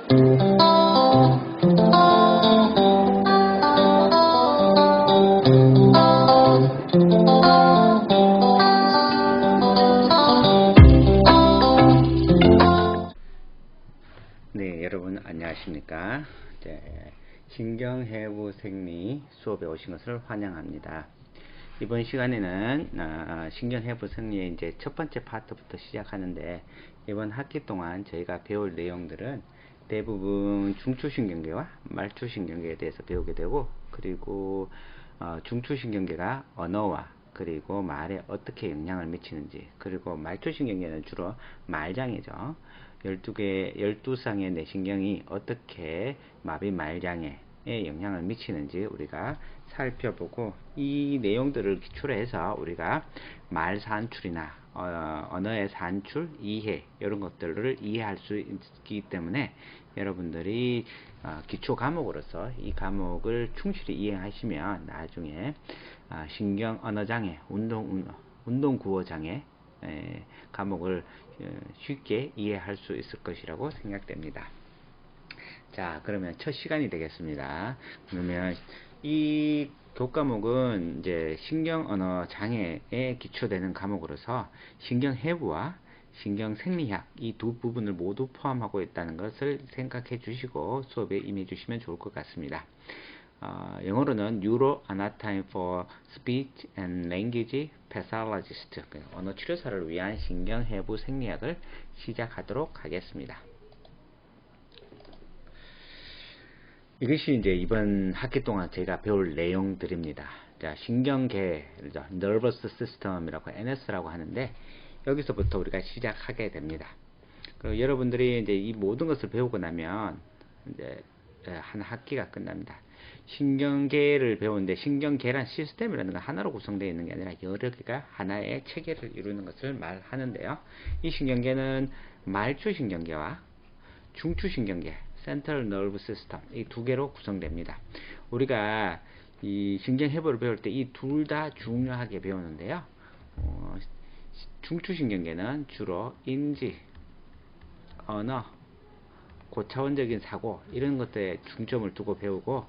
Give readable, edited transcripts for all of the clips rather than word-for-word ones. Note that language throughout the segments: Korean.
네, 여러분 안녕하십니까? 신경해부 생리 수업에 오신 것을 환영합니다. 이번 시간에는 신경해부 생리의 이제 첫 번째 파트부터 시작하는데, 이번 학기 동안 저희가 배울 내용들은 대부분 중추신경계와 말초신경계에 대해서 배우게 되고, 그리고 중추신경계가 언어와 그리고 말에 어떻게 영향을 미치는지, 그리고 말초신경계는 주로 말장애죠. 12쌍의 뇌신경이 어떻게 마비 말장애에 영향을 미치는지 우리가 살펴보고, 이 내용들을 기초로 해서 우리가 말 산출이나 언어의 산출, 이해, 이런 것들을 이해할 수 있기 때문에 여러분들이 기초 과목으로서 이 과목을 충실히 이해하시면 나중에 신경 언어장애, 운동구호장애 과목을 쉽게 이해할 수 있을 것이라고 생각됩니다. 자, 그러면 첫 시간이 되겠습니다. 그러면 이 교과목은 이제 신경 언어 장애에 기초되는 과목으로서 신경해부와 신경생리학 이 두 부분을 모두 포함하고 있다는 것을 생각해 주시고 수업에 임해 주시면 좋을 것 같습니다. 영어로는 Neuro Anatomy for Speech and Language Pathologist, 언어 치료사를 위한 신경해부 생리학을 시작하도록 하겠습니다. 이것이 이제 이번 학기 동안 제가 배울 내용들입니다. 자, 신경계, Nervous System이라고 NS라고 하는데, 여기서부터 우리가 시작하게 됩니다. 그리고 여러분들이 이제 이 모든 것을 배우고 나면 이제 한 학기가 끝납니다. 신경계를 배우는데, 신경계란 시스템이라는 건 하나로 구성되어 있는 게 아니라 여러 개가 하나의 체계를 이루는 것을 말하는데요. 이 신경계는 말초신경계와 중추신경계, Central Nerve System, 이 두 개로 구성됩니다. 우리가 이 신경해부를 배울 때 이 둘 다 중요하게 배우는데요. 중추신경계는 주로 인지, 언어, 고차원적인 사고, 이런 것들에 중점을 두고 배우고,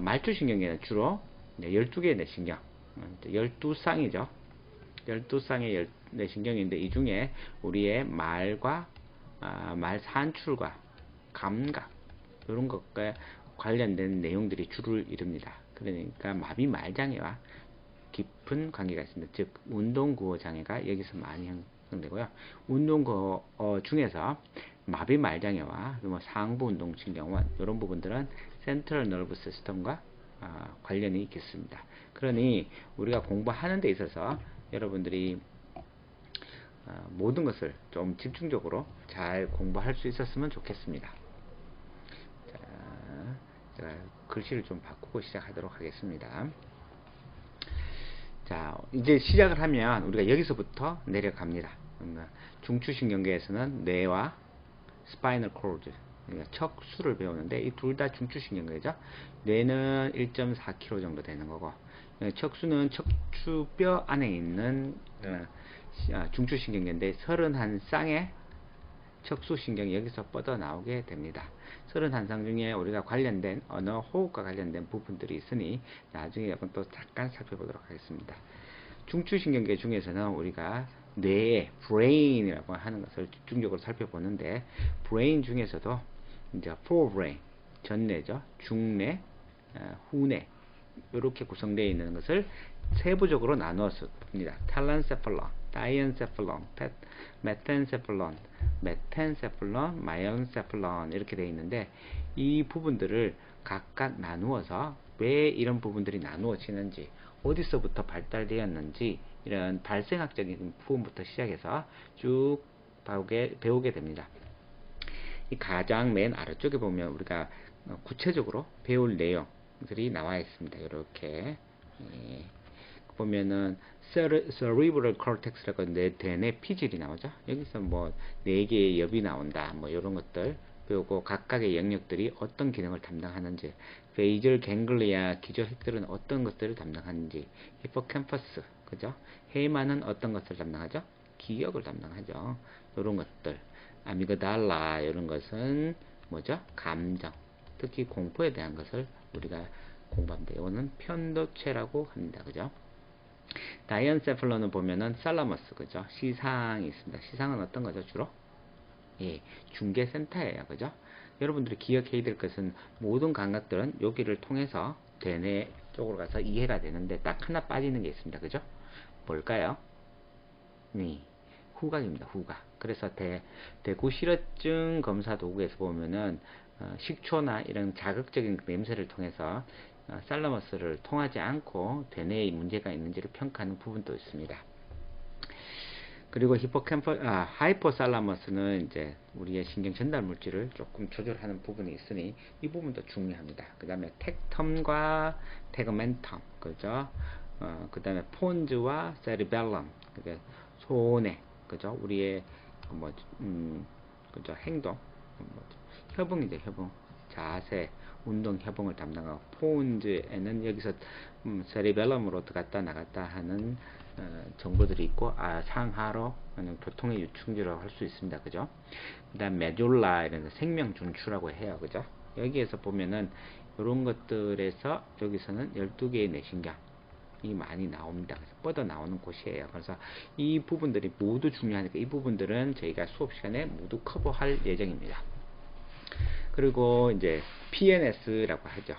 말초신경계는 주로 12개의 뇌신경, 12쌍이죠. 12쌍의 뇌신경인데, 이 중에 우리의 말과 말 산출과 감각, 이런 것과 관련된 내용들이 주를 이룹니다. 그러니까 마비 말장애와 깊은 관계가 있습니다. 즉 운동구호 장애가 여기서 많이 형성되고요. 운동구호 중에서 마비 말장애와 상부 운동신경원, 이런 부분들은 센트럴 너브 시스템과 관련이 있겠습니다. 그러니 우리가 공부하는 데 있어서 여러분들이 모든 것을 좀 집중적으로 잘 공부할 수 있었으면 좋겠습니다. 자, 제가 글씨를 좀 바꾸고 시작하도록 하겠습니다. 자, 이제 시작을 하면 우리가 여기서부터 내려갑니다. 중추신경계에서는 뇌와 스파이널 코드, 그러니까 척수를 배우는데, 이 둘 다 중추신경계죠. 뇌는 1.4km 정도 되는 거고, 척수는 척추뼈 안에 있는 중추신경계인데 31쌍의 척수신경이 여기서 뻗어 나오게 됩니다. 31쌍 중에 우리가 관련된 언어, 호흡과 관련된 부분들이 있으니 나중에 한번 또 잠깐 살펴보도록 하겠습니다. 중추신경계 중에서는 우리가 뇌의 브레인이라고 하는 것을 집중적으로 살펴보는데, 브레인 중에서도 이제 forebrain, 전뇌죠, 중뇌, 후뇌, 이렇게 구성되어 있는 것을 세부적으로 나누어서 봅니다. 텔렌세팔론, 다이엔세팔론, 메텐세팔론, 마이언세팔론, 이렇게 되어 있는데, 이 부분들을 각각 나누어서 왜 이런 부분들이 나누어지는지, 어디서부터 발달되었는지, 이런 발생학적인 부분부터 시작해서 쭉 배우게 됩니다. 이 가장 맨 아래쪽에 보면 우리가 구체적으로 배울 내용들이 나와 있습니다. 이렇게 보면은 cerebral cortex라고 뇌 피질이 나오죠. 여기서 뭐 4개의 엽이 나온다, 뭐 이런 것들 배우고, 각각의 영역들이 어떤 기능을 담당하는지, 베이절 갱글리아 기저핵들은 어떤 것들을 담당하는지, 히포캠퍼스, 그죠? 헤이만은 어떤 것을 담당하죠? 기억을 담당하죠. 이런 것들, 아미그달라, 이런 것은 뭐죠? 감정, 특히 공포에 대한 것을 우리가 공부합니다. 이거는 편도체라고 합니다. 그죠? 다이언세플론은 보면은 살라머스, 그죠? 시상이 있습니다. 시상은 어떤 거죠? 주로? 예, 중계센터예요. 그죠? 여러분들이 기억해야 될 것은 모든 감각들은 여기를 통해서 대뇌 쪽으로 가서 이해가 되는데 딱 하나 빠지는 게 있습니다. 그죠? 뭘까요? 네, 후각입니다. 후각. 그래서 대구실어증 검사 도구에서 보면은 식초나 이런 자극적인 냄새를 통해서 살라머스를 통하지 않고 대뇌에 문제가 있는지를 평가하는 부분도 있습니다. 그리고 하이포살라머스는 이제 우리의 신경 전달 물질을 조금 조절하는 부분이 있으니 이 부분도 중요합니다. 그 다음에 텍텀과 테그멘텀, 그죠? 그 다음에 폰즈와 세리벨럼, 그게 손에, 그죠? 우리의 그죠? 행동, 협응이죠, 협응. 자세, 운동 협응을 담당하고, 폰즈에는 여기서 세리벨럼으로 들어갔다 나갔다 하는 정보들이 있고, 상하로 교통의 유충지라고 할 수 있습니다. 그죠? 그 다음 메듈라 이런 생명 준추라고 해요. 그죠? 여기에서 보면은 이런 것들에서 여기서는 12개의 뇌신경이 많이 나옵니다. 그래서 뻗어 나오는 곳이에요. 그래서 이 부분들이 모두 중요하니까 이 부분들은 저희가 수업 시간에 모두 커버할 예정입니다. 그리고 이제 PNS라고 하죠.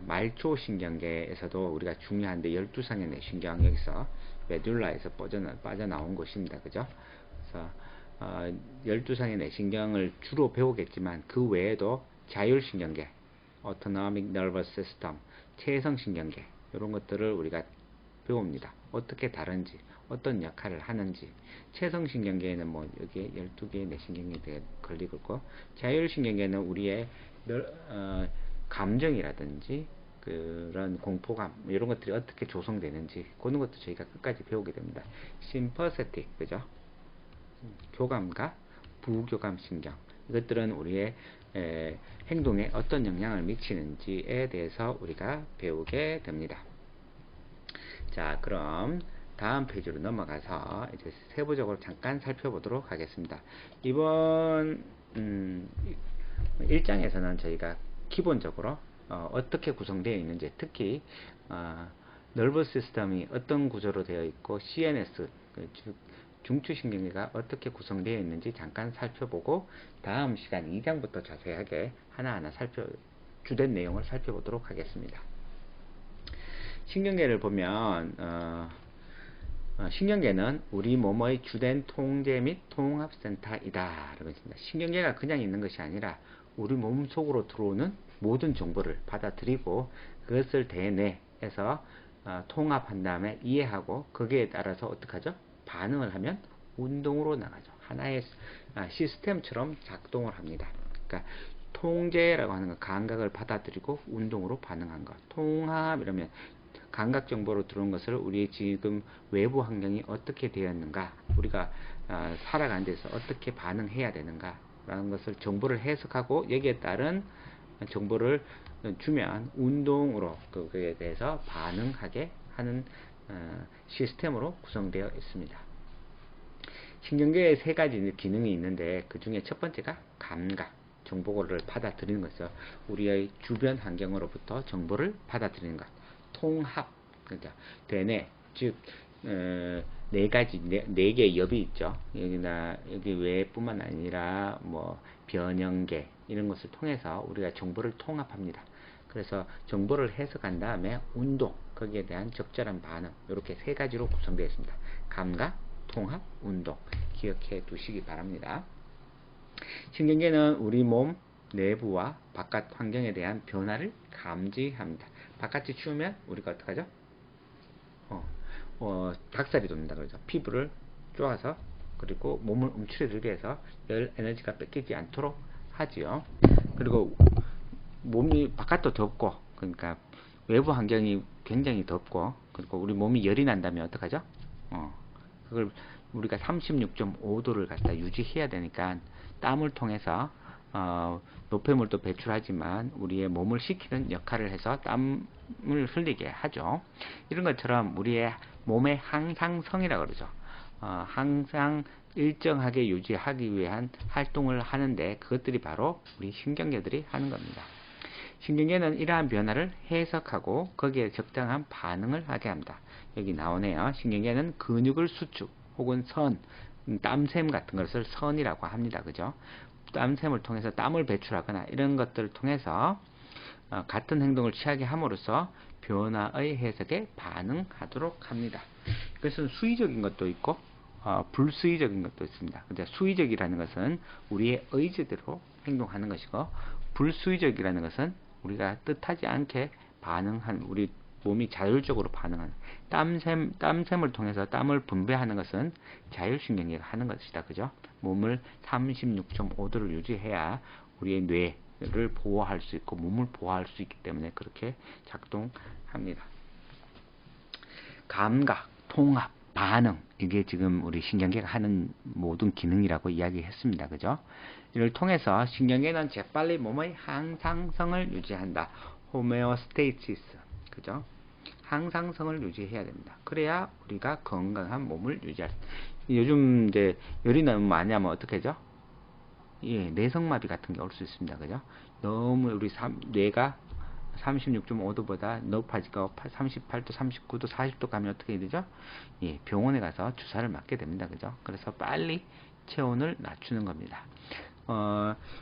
말초신경계에서도 우리가 중요한데 12상의 뇌신경 여기서 메듈라에서 빠져나온 곳입니다. 그죠? 그래서 12상의 뇌신경을 주로 배우겠지만 그 외에도 자율신경계, Autonomic Nervous System, 체성신경계 이런 것들을 우리가 배웁니다. 어떻게 다른지, 어떤 역할을 하는지. 체성신경계에는 뭐 여기에 12개의 뇌신경이 걸리고 있고, 자율신경계는 우리의 감정이라든지 그런 공포감 이런 것들이 어떻게 조성되는지 그런 것도 저희가 끝까지 배우게 됩니다. 심퍼세틱, 그죠? 교감과 부교감 신경, 이것들은 우리의 행동에 어떤 영향을 미치는지에 대해서 우리가 배우게 됩니다. 자, 그럼 다음 페이지로 넘어가서 이제 세부적으로 잠깐 살펴보도록 하겠습니다. 이번 1장에서는 저희가 기본적으로 어떻게 구성되어 있는지, 특히 너버스 시스템이 어떤 구조로 되어 있고 CNS, 즉 중추신경계가 어떻게 구성되어 있는지 잠깐 살펴보고 다음 시간 2장부터 자세하게 하나하나 주된 내용을 살펴보도록 하겠습니다. 신경계를 보면 신경계는 우리 몸의 주된 통제 및 통합센터이다 라고 했습니다. 신경계가 그냥 있는 것이 아니라 우리 몸 속으로 들어오는 모든 정보를 받아들이고 그것을 대뇌에서 통합한 다음에 이해하고 거기에 따라서 어떻게 하죠? 반응을 하면 운동으로 나가죠. 하나의 시스템처럼 작동을 합니다. 그러니까 통제라고 하는 건 감각을 받아들이고 운동으로 반응한 것. 통합 이러면 감각 정보로 들어온 것을 우리 지금 외부 환경이 어떻게 되었는가, 우리가 살아가는 데서 어떻게 반응해야 되는가 라는 것을 정보를 해석하고 여기에 따른 정보를 주면 운동으로 그거에 대해서 반응하게 하는 시스템으로 구성되어 있습니다. 신경계에 세 가지 기능이 있는데 그 중에 첫 번째가 감각, 정보를 받아들이는 것이죠. 우리의 주변 환경으로부터 정보를 받아들이는 것. 통합, 그러니까 대뇌, 즉 네 가지, 네 개의 엽이 있죠. 여기 외뿐만 아니라 뭐 변형계 이런 것을 통해서 우리가 정보를 통합합니다. 그래서 정보를 해석한 다음에 운동, 거기에 대한 적절한 반응, 이렇게 세 가지로 구성되어 있습니다. 감각, 통합, 운동 기억해 두시기 바랍니다. 신경계는 우리 몸 내부와 바깥 환경에 대한 변화를 감지합니다. 바깥이 추우면 우리가 어떡하죠? 닭살이 돋는다 그러죠. 피부를 쪼아서 그리고 몸을 움츠러들게 해서 열 에너지가 뺏기지 않도록 하지요. 그리고 몸이 바깥도 덥고, 그러니까 외부 환경이 굉장히 덥고, 그리고 우리 몸이 열이 난다면 어떡하죠? 그걸 우리가 36.5도를 갖다 유지해야 되니까 땀을 통해서 노폐물도 배출하지만 우리의 몸을 식히는 역할을 해서 땀을 흘리게 하죠. 이런 것처럼 우리의 몸의 항상성이라고 그러죠. 항상 일정하게 유지하기 위한 활동을 하는데 그것들이 바로 우리 신경계들이 하는 겁니다. 신경계는 이러한 변화를 해석하고 거기에 적당한 반응을 하게 합니다. 여기 나오네요. 신경계는 근육을 수축 혹은 선, 땀샘 같은 것을 선이라고 합니다. 그죠? 땀샘을 통해서 땀을 배출하거나 이런 것들을 통해서 같은 행동을 취하게 함으로써 변화의 해석에 반응하도록 합니다. 그것은 수의적인 것도 있고 불수의적인 것도 있습니다. 근데 수의적이라는 것은 우리의 의지대로 행동하는 것이고 불수의적이라는 것은 우리가 뜻하지 않게 반응한 우리 몸이 자율적으로 반응하는 땀샘을 통해서 땀을 분배하는 것은 자율신경계가 하는 것이다. 그죠? 몸을 36.5도를 유지해야 우리의 뇌를 보호할 수 있고 몸을 보호할 수 있기 때문에 그렇게 작동합니다. 감각, 통합, 반응 이게 지금 우리 신경계가 하는 모든 기능이라고 이야기했습니다. 그죠? 이를 통해서 신경계는 재빨리 몸의 항상성을 유지한다. 호메오스테이시스 그죠? 항상성을 유지해야 됩니다. 그래야 우리가 건강한 몸을 유지할 수 있습니다. 요즘 이제 열이 너무 많이 하면 어떻게 하죠? 예, 내성마비 같은 게 올 수 있습니다. 그죠? 너무 우리 뇌가 36.5도보다 높아지고 38도, 39도, 40도 가면 어떻게 되죠? 예, 병원에 가서 주사를 맞게 됩니다. 그죠? 그래서 빨리 체온을 낮추는 겁니다.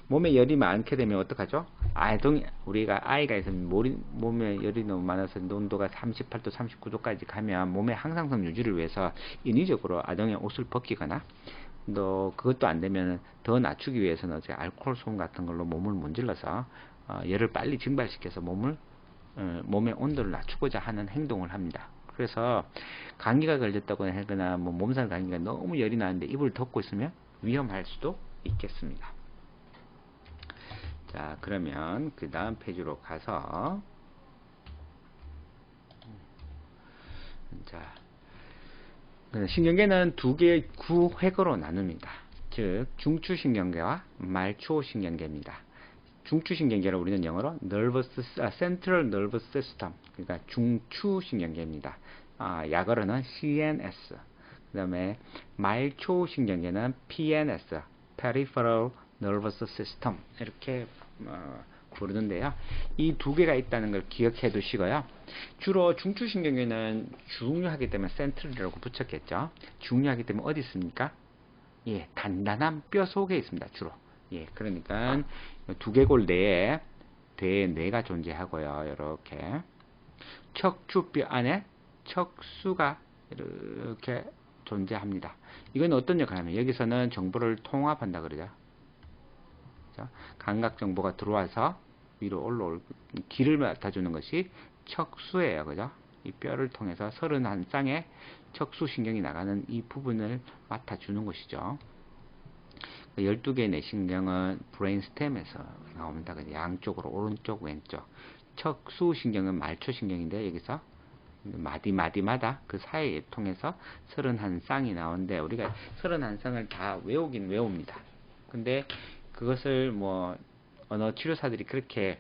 몸에 열이 많게 되면 어떡하죠? 우리가 아이가 있으면 몸에 열이 너무 많아서 온도가 38도, 39도까지 가면 몸의 항상성 유지를 위해서 인위적으로 아동의 옷을 벗기거나 또 그것도 안 되면 더 낮추기 위해서는 알코올 솜 같은 걸로 몸을 문질러서 열을 빨리 증발시켜서 몸의 온도를 낮추고자 하는 행동을 합니다. 그래서 감기가 걸렸다고 하거나 몸살 감기가 너무 열이 나는데 이불을 덮고 있으면 위험할 수도 있겠습니다. 자, 그러면 그 다음 페이지로 가서 자, 신경계는 두 개의 구획으로 나눕니다. 즉 중추신경계와 말초신경계입니다. 중추신경계를 우리는 영어로 Central Nervous System, 그러니까 중추신경계입니다. 약어로는 CNS. 그 다음에 말초신경계는 PNS, Peripheral Nervous System 이렇게 부르는데요. 이 두 개가 있다는 걸 기억해 두시고요. 주로 중추신경계는 중요하기 때문에 센트럴이라고 붙였겠죠. 중요하기 때문에 어디 있습니까? 예, 단단한 뼈 속에 있습니다. 주로. 예, 그러니까 두개골 내에 뇌가 존재하고요. 이렇게 척추뼈 안에 척수가 이렇게 존재합니다. 이건 어떤 역할을 하면 여기서는 정보를 통합한다 그러죠. 감각 정보가 들어와서 위로 올라올 길을 맡아주는 것이 척수예요. 그죠? 이 뼈를 통해서 31쌍의 척수신경이 나가는 이 부분을 맡아주는 것이죠. 12개의 내신경은 브레인스템에서 나옵니다. 양쪽으로 오른쪽 왼쪽. 척수신경은 말초신경인데 여기서 마디마다 그 사이에 통해서 31쌍이 나오는데 우리가 31쌍을 다 외우긴 외웁니다. 근데 그것을 언어 치료사들이 그렇게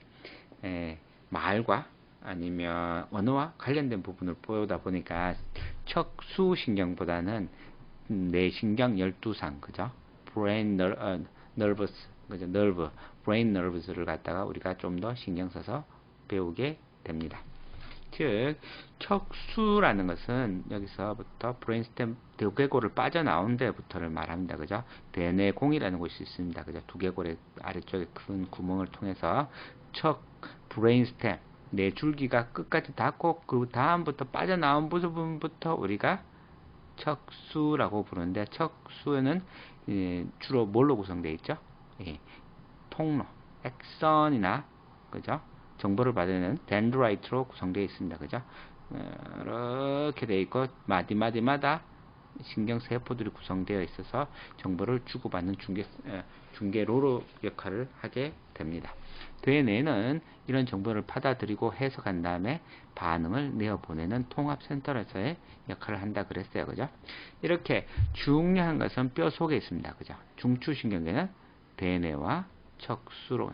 말과 아니면 언어와 관련된 부분을 보다 보니까 척수신경보다는 뇌신경 12상, 그죠? 브레인 nervous, 그죠? 브레인 nervous를 갖다가 우리가 좀 더 신경 써서 배우게 됩니다. 즉 척수라는 것은 여기서부터 브레인스템 두개골을 빠져나온 데부터를 말합니다. 그죠? 대뇌공이라는 곳이 있습니다. 그죠? 두개골의 아래쪽에 큰 구멍을 통해서 브레인스템 뇌 줄기가 끝까지 닿고 그 다음부터 빠져나온 부분부터 우리가 척수라고 부르는데 척수는 주로 뭘로 구성되어 있죠? 통로, 액선이나 그죠? 정보를 받는 덴드라이트로 구성되어 있습니다. 그죠? 이렇게 되어 있고 마디마다 신경세포들이 구성되어 있어서 정보를 주고받는 중계로로 역할을 하게 됩니다. 뇌내는 이런 정보를 받아들이고 해석한 다음에 반응을 내어보내는 통합센터로서의 역할을 한다 그랬어요. 그죠? 이렇게 중요한 것은 뼈 속에 있습니다. 그죠? 중추신경계는 대뇌와 척수로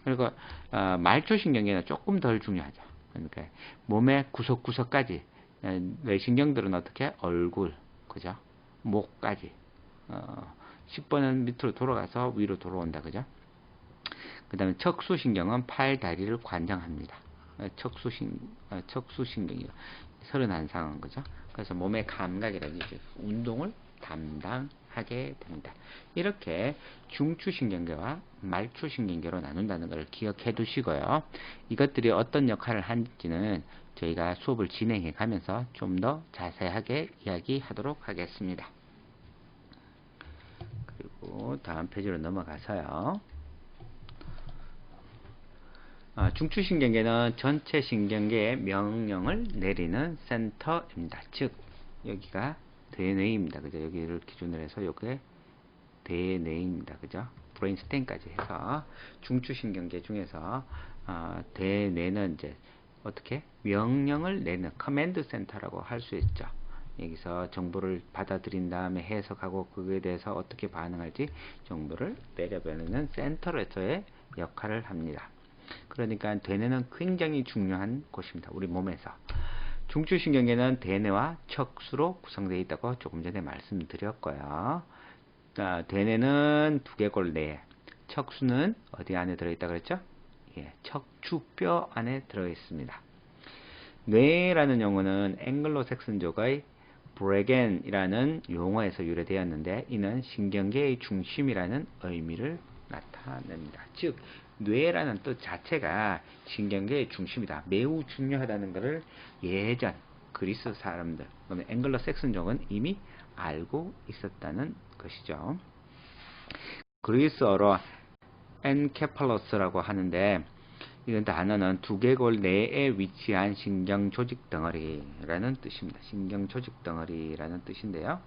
그리고 말초신경계는 조금 덜 중요하죠. 그러니까 몸의 구석구석까지 뇌신경들은 어떻게 얼굴, 그죠? 목까지 식번은 밑으로 돌아가서 위로 돌아온다. 그죠? 그 다음에 척수신경은 팔, 다리를 관장합니다. 척수신경이요. 31상은 거죠. 그래서 몸의 감각이라든지 운동을 담당하게 됩니다. 이렇게 중추신경계와 말추신경계로 나눈다는 걸 기억해 두시고요. 이것들이 어떤 역할을 하는지는 저희가 수업을 진행해 가면서 좀 더 자세하게 이야기하도록 하겠습니다. 그리고 다음 페이지로 넘어가서요. 중추신경계는 전체 신경계에 명령을 내리는 센터입니다. 즉 여기가 대뇌입니다. 그죠? 여기를 기준으로 해서 여기에 대뇌입니다. 그죠? 브레인스템까지 해서 중추신경계 중에서 대뇌는 이제 어떻게 명령을 내는 커맨드 센터라고 할 수 있죠. 여기서 정보를 받아들인 다음에 해석하고 그거에 대해서 어떻게 반응할지 정보를 내려보내는 센터로서의 역할을 합니다. 그러니까 대뇌는 굉장히 중요한 곳입니다. 우리 몸에서. 중추신경계는 대뇌와 척수로 구성되어 있다고 조금 전에 말씀드렸고요. 대뇌는 두개골 내에, 척수는 어디 안에 들어있다 그랬죠? 예, 척추뼈 안에 들어있습니다. 뇌라는 용어는 앵글로색슨족의 브레겐이라는 용어에서 유래되었는데 이는 신경계의 중심이라는 의미를 나타냅니다. 즉 뇌라는 뜻 자체가 신경계의 중심이다. 매우 중요하다는 것을 예전 그리스 사람들, 그러면 앵글로색슨족은 이미 알고 있었다는 것이죠. 그리스어로 엔케팔로스라고 하는데 이 단어는 두개골 내에 위치한 신경조직 덩어리라는 뜻입니다. 신경조직 덩어리라는 뜻인데요.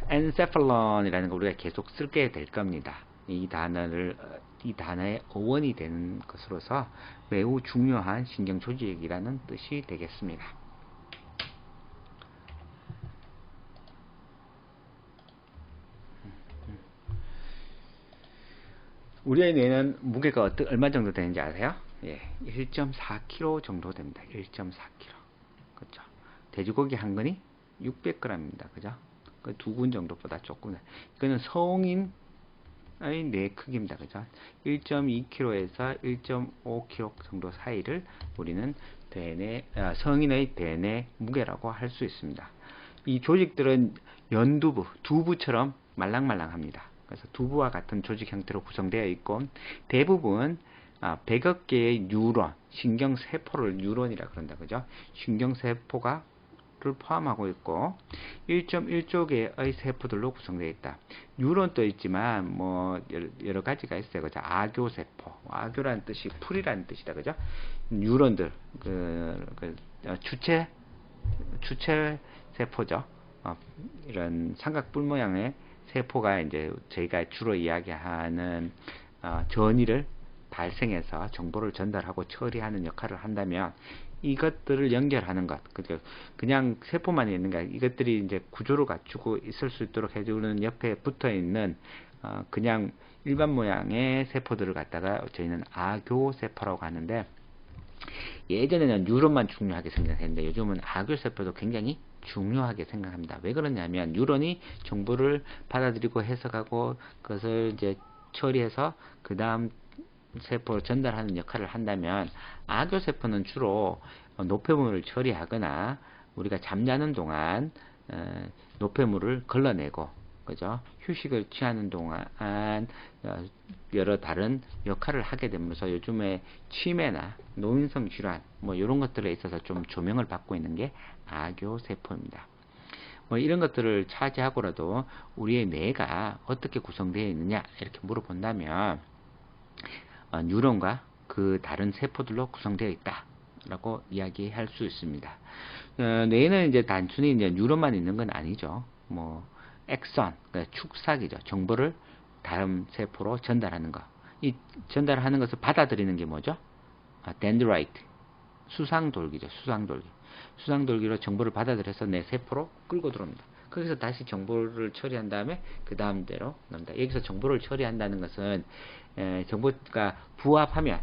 엔세팔론이라는 걸 우리가 계속 쓰게 될 겁니다. 이 단어의 어원이 되는 것으로서 매우 중요한 신경조직이라는 뜻이 되겠습니다. 우리의 뇌는 무게가 얼마 정도 되는지 아세요? 예, 1.4kg 정도 됩니다. 1.4kg. 그렇죠? 돼지고기 한 근이 600g입니다. 그죠? 그 2근 정도보다 조금. 이거는 성인의 뇌 크기입니다. 그죠? 1.2kg에서 1.5kg 정도 사이를 우리는 성인의 대뇌 무게라고 할 수 있습니다. 이 조직들은 연두부, 두부처럼 말랑말랑합니다. 그래서 두부와 같은 조직 형태로 구성되어 있고 대부분 100억 개의 뉴런, 신경세포를 뉴런이라 그런다. 그죠? 신경세포가 를 포함하고 있고 1.1조 개의 세포들로 구성되어 있다. 뉴런도 있지만 뭐 여러 가지가 있어요. 그죠? 아교세포. 아교라는 뜻이 풀이라는 뜻이다. 그죠? 뉴런들 주체 세포죠. 이런 삼각뿔 모양의 세포가 이제 저희가 주로 이야기하는 전이를 발생해서 정보를 전달하고 처리하는 역할을 한다면 이것들을 연결하는 것, 그냥 세포만 있는 게 이것들이 이제 구조를 갖추고 있을 수 있도록 해주는 옆에 붙어 있는 그냥 일반 모양의 세포들을 갖다가 저희는 아교세포라고 하는데 예전에는 뉴런만 중요하게 생각했는데 요즘은 아교세포도 굉장히 중요하게 생각합니다. 왜 그러냐면 뉴런이 정보를 받아들이고 해석하고 그것을 이제 처리해서 그 다음 세포를 전달하는 역할을 한다면 아교세포는 주로 노폐물을 처리하거나 우리가 잠자는 동안 노폐물을 걸러내고 그죠? 휴식을 취하는 동안 여러 다른 역할을 하게 되면서 요즘에 치매나 노인성 질환 뭐 이런 것들에 있어서 좀 조명을 받고 있는 게 아교세포입니다. 뭐 이런 것들을 차지하고라도 우리의 뇌가 어떻게 구성되어 있느냐 이렇게 물어본다면 뉴런과 그 다른 세포들로 구성되어 있다 라고 이야기할 수 있습니다. 뇌는 이제 단순히 이제 뉴런만 있는 건 아니죠. 뭐 엑선, 축삭이죠. 정보를 다른 세포로 전달하는 것. 이 전달하는 것을 받아들이는 게 뭐죠? 덴드라이트, 수상돌기죠. 수상돌기. 수상돌기로 정보를 받아들여서 내 세포로 끌고 들어옵니다. 거기서 다시 정보를 처리한 다음에 그 다음대로 넘니다. 여기서 정보를 처리한다는 것은 정보가 부합하면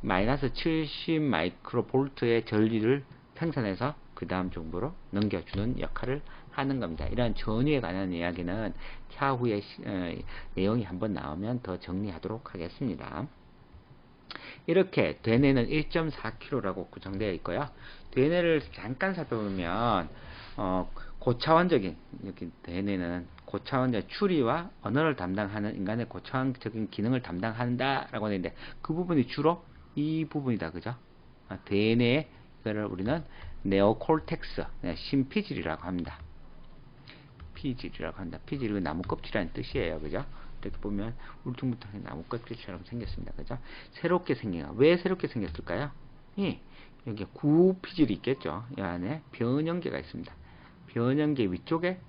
마이너스 70 마이크로볼트의 전류를 생산해서 그 다음 정보로 넘겨주는 역할을 하는 겁니다. 이러한 전위에 관한 이야기는 차후에 내용이 한번 나오면 더 정리하도록 하겠습니다. 이렇게 되뇌는 1.4kg라고 구성되어 있고요. 되뇌를 잠깐 살펴보면 고차원적인 여기 되뇌는 고차원적 추리와 언어를 담당하는 인간의 고차원적인 기능을 담당한다라고 하는데 그 부분이 주로 이 부분이다, 그죠? 되뇌 이거를 우리는 네오콜텍스, 심피질이라고 합니다. 피질이라고 한다. 피질은 나무 껍질이라는 뜻이에요, 그죠? 이렇게 보면 울퉁불퉁한 나무 껍질처럼 생겼습니다, 그죠? 새롭게 생긴 거. 왜 새롭게 생겼을까요? 여기 구피질이 있겠죠. 이 안에 변형계가 있습니다. 변형계 위쪽에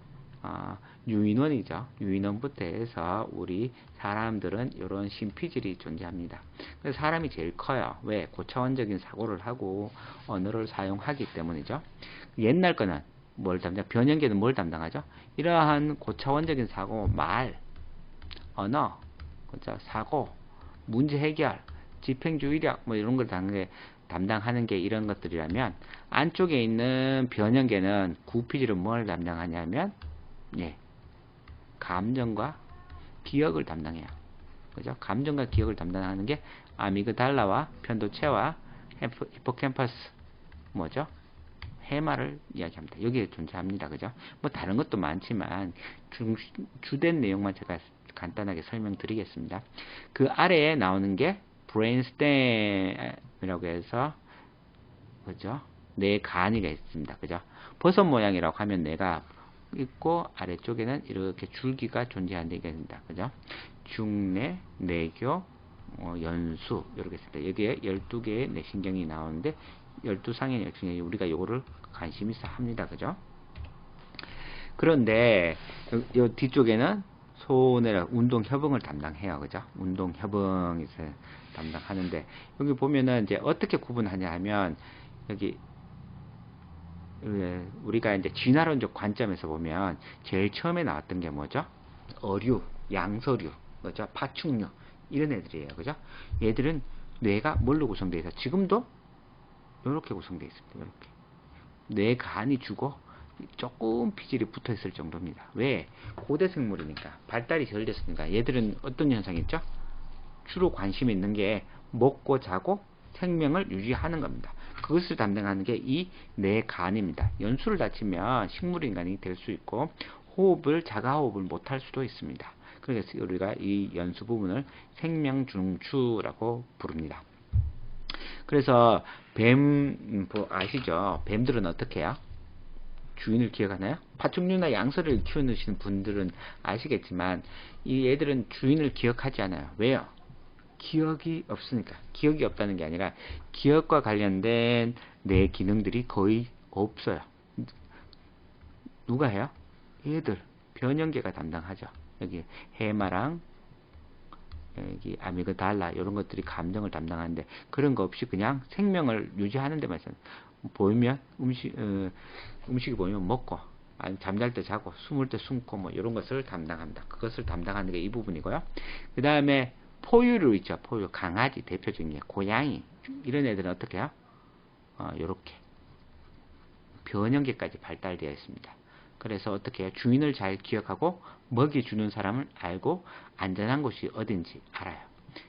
유인원이죠. 유인원부터 해서 우리 사람들은 이런 심피질이 존재합니다. 그래서 사람이 제일 커요. 왜? 고차원적인 사고를 하고 언어를 사용하기 때문이죠. 옛날 거는 뭘 담당? 변형계는 뭘 담당하죠? 이러한 고차원적인 사고, 말, 언어, 그죠? 사고, 문제 해결, 집행주의력, 뭐 이런 걸 담당하는 게 이런 것들이라면, 안쪽에 있는 변형계는 구피질은 뭘 담당하냐면, 감정과 기억을 담당해요. 그죠? 감정과 기억을 담당하는 게 아미그달라와 편도체와 히포캠퍼스, 뭐죠? 해마를 이야기합니다. 여기에 존재합니다. 그죠? 뭐 다른 것도 많지만 주된 내용만 제가 간단하게 설명드리겠습니다. 그 아래에 나오는 게 브레인스템이라고 해서 그죠? 뇌 간이가 있습니다. 그죠? 버섯 모양이라고 하면 뇌가 있고 아래쪽에는 이렇게 줄기가 존재하는 게 있습니다. 그죠? 중뇌, 뇌교, 연수 이렇게 있습니다. 여기에 12개의 뇌신경이 나오는데 12상의 뇌신경이 우리가 요거를 관심 있어 합니다. 그죠? 그런데 요 뒤쪽에는 소뇌라 운동협응을 담당해요. 그죠? 운동협응에서 담당하는데 여기 보면은 이제 어떻게 구분하냐 하면 여기 우리가 이제 진화론적 관점에서 보면 제일 처음에 나왔던 게 뭐죠? 어류, 양서류, 그죠? 파충류 이런 애들이에요. 그죠? 얘들은 뇌가 뭘로 구성되어 있어? 지금도 이렇게 구성되어 있습니다. 이렇게 뇌간이 주고 조금 피질이 붙어 있을 정도입니다. 왜? 고대 생물이니까 발달이 덜 됐으니까 얘들은 어떤 현상이 있죠? 주로 관심 있는 게 먹고 자고 생명을 유지하는 겁니다. 그것을 담당하는 게 이 뇌간입니다. 연수를 다치면 식물인간이 될 수 있고 호흡을 자가호흡을 못할 수도 있습니다. 그래서 우리가 이 연수 부분을 생명중추라고 부릅니다. 그래서 뱀 아시죠? 뱀들은 어떻게 해요? 주인을 기억하나요? 파충류나 양서를 키우시는 분들은 아시겠지만 이 애들은 주인을 기억하지 않아요. 왜요? 기억이 없으니까. 기억이 없다는 게 아니라 기억과 관련된 뇌 기능들이 거의 없어요. 누가 해요? 얘들 변형계가 담당하죠. 여기 해마랑 여기 아미그달라 이런 것들이 감정을 담당하는데 그런 거 없이 그냥 생명을 유지하는 데만 있어요. 보이면 음식이 보이면 먹고 아니 잠잘 때 자고 숨을 때 숨고 뭐 이런 것을 담당합니다. 그것을 담당하는 게 이 부분이고요. 그 다음에 포유류 있죠. 포유 강아지 대표적인 게 고양이 이런 애들은 어떻게 해요? 이렇게 변형계까지 발달되어 있습니다. 그래서 어떻게 해요? 주인을 잘 기억하고 먹이 주는 사람을 알고 안전한 곳이 어딘지 알아요.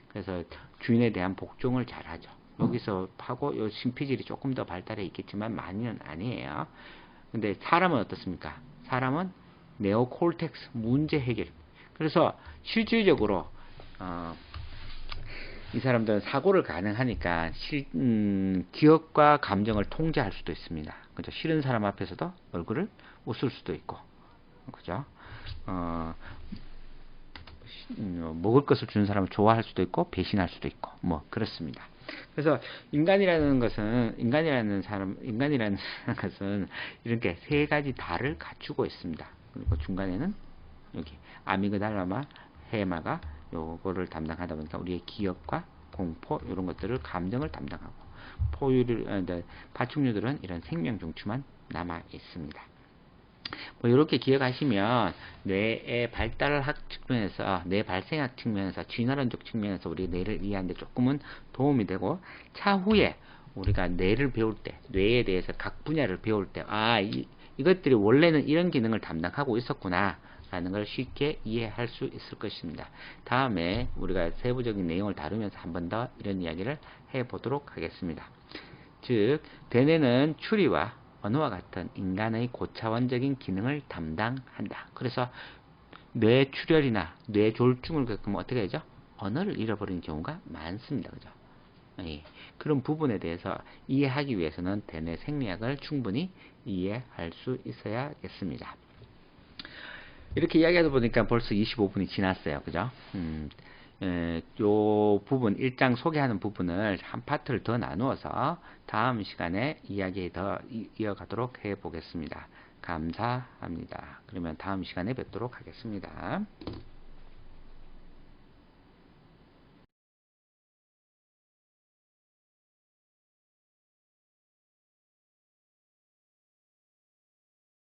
그래서 주인에 대한 복종을 잘 하죠. 여기서 하고 요 심피질이 조금 더 발달해 있겠지만 많이는 아니에요. 근데 사람은 어떻습니까? 사람은 네오콜텍스 문제 해결. 그래서 실질적으로 이 사람들은 사고를 가능하니까 기억과 감정을 통제할 수도 있습니다. 그죠? 싫은 사람 앞에서도 얼굴을 웃을 수도 있고, 그죠? 먹을 것을 주는 사람을 좋아할 수도 있고 배신할 수도 있고 뭐 그렇습니다. 그래서 인간이라는 것은 이렇게 세 가지 다를 갖추고 있습니다. 그리고 중간에는 여기 아미그달라마 해마가 요거를 담당하다 보니까 우리의 기억과 공포 이런 것들을 감정을 담당하고 파충류들은 이런 생명 중추만 남아 있습니다. 뭐 이렇게 기억하시면 뇌의 발달학 측면에서 뇌 발생학 측면에서 진화론적 측면에서 우리 뇌를 이해하는 데 조금은 도움이 되고 차후에 우리가 뇌를 배울 때 뇌에 대해서 각 분야를 배울 때 이것들이 원래는 이런 기능을 담당하고 있었구나 라는 걸 쉽게 이해할 수 있을 것입니다. 다음에 우리가 세부적인 내용을 다루면서 한 번 더 이런 이야기를 해보도록 하겠습니다. 즉, 대뇌는 추리와 언어와 같은 인간의 고차원적인 기능을 담당한다. 그래서 뇌출혈이나 뇌졸중을 겪으면 어떻게 되죠? 언어를 잃어버리는 경우가 많습니다. 그죠? 예, 그런 부분에 대해서 이해하기 위해서는 대뇌 생리학을 충분히 이해할 수 있어야겠습니다. 이렇게 이야기하다 보니까 벌써 25분이 지났어요. 그죠? 요 부분, 1장 소개하는 부분을 한 파트를 더 나누어서 다음 시간에 이야기 더 이어가도록 해 보겠습니다. 감사합니다. 그러면 다음 시간에 뵙도록 하겠습니다.